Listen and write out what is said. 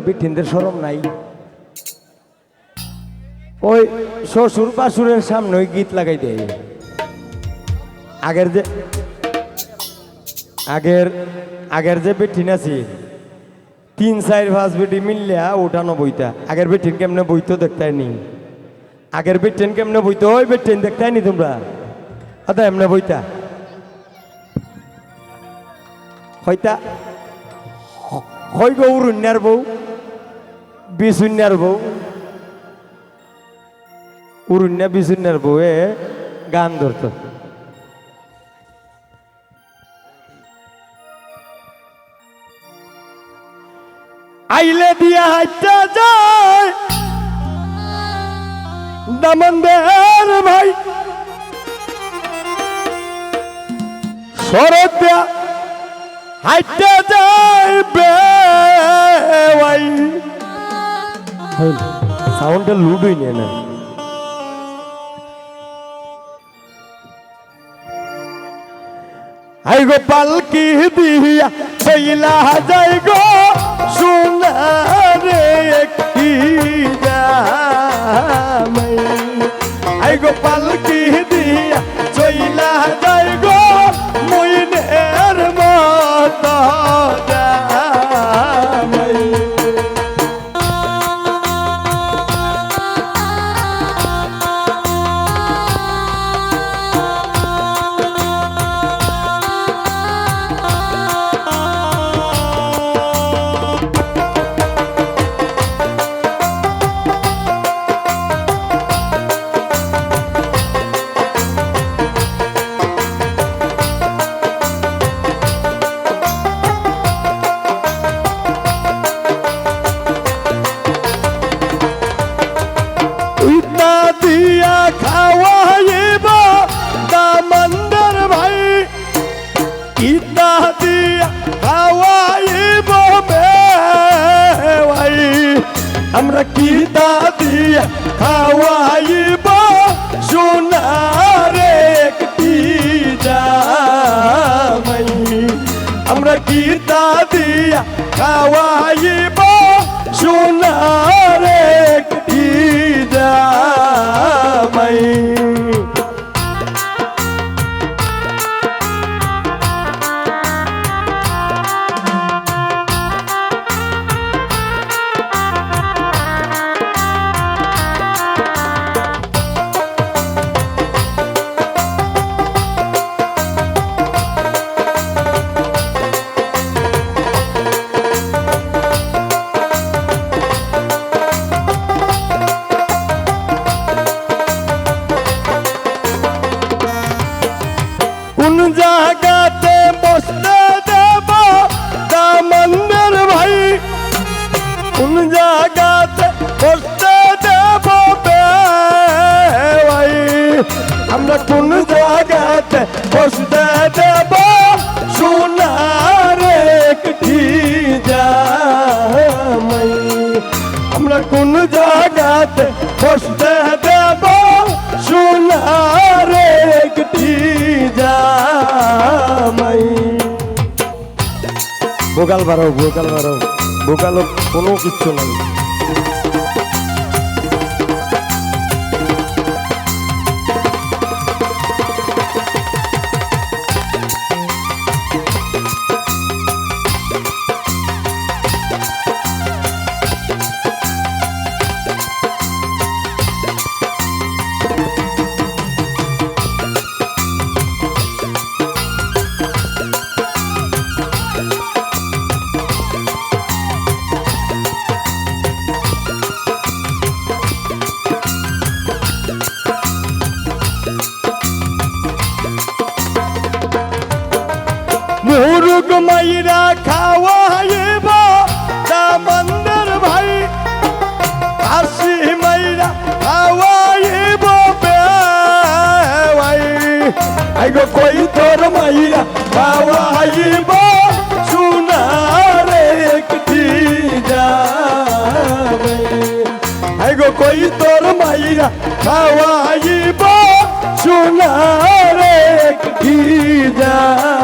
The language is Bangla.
বিঠিনদের শরম নাই। ওই শ্বশুর পাশুরের সামনে ওই গীত লাগাই দেয়। আগের যে বেঠিন আছি 3-4-5 বেটি মিললিয়া ওঠানো বইতা। আগের বেঠিন কেমনে বইতো দেখতে নি। আগের বেটেন কেমনে বইতো ওই বেটেন দেখতে নি তোমরা। আদা এমনে বইতা হইতা হই গো উরুন্যার বউ বিশুন্যার বউ উরুন্যা বিশুন্যার বউ এ গান ধরত। আইলে দিয়া হাইটা যায় দামনদের ভাই শরৎ দিয়া হাইটা যায় বেওয়াই সাউন্ডটা লুডই নিয়ে না। আই গো পালকি দিয়া চইলা যাই গো সোনারে একটি জামাই। আই গো পালকি দিয়া চইলা যাই গো মইনের মত জামাই। দিয়া খাওয়াইব দামনদের ভাই ইতা দিয়া খাওয়াইব বেওয়াই। আমরা কিতা দিয়া খাওয়াইব সোনারে একটি জামাই। আমরা কিতা দিয়া খাওয়াইব সোনারে একটি জামাই। কোন জায়গাতে বসতে দেব দামনদের ভাই। কোন জায়গাতে বসতে দেব বেওয়াই। আমরা কোন জায়গাতে বসতে দেব সোনার একটি জামাই। আমরা কোন জায়গাতে বসতে দেব সোনার একটি জামাই। ভোকাল বাড়াও ভোকাল কোনো কিচ্ছু নাই। মুরগ মাইরা খাওয়াইব দামনদের ভাই। হাসি মাইরা খাওয়াইব বেওয়াই। আই গো কই তোর মাইরা খাওয়াইব সোনার একটি জামাই। আই গো কই তোর মাইরা খাওয়াইব সোনার একটি জামাই।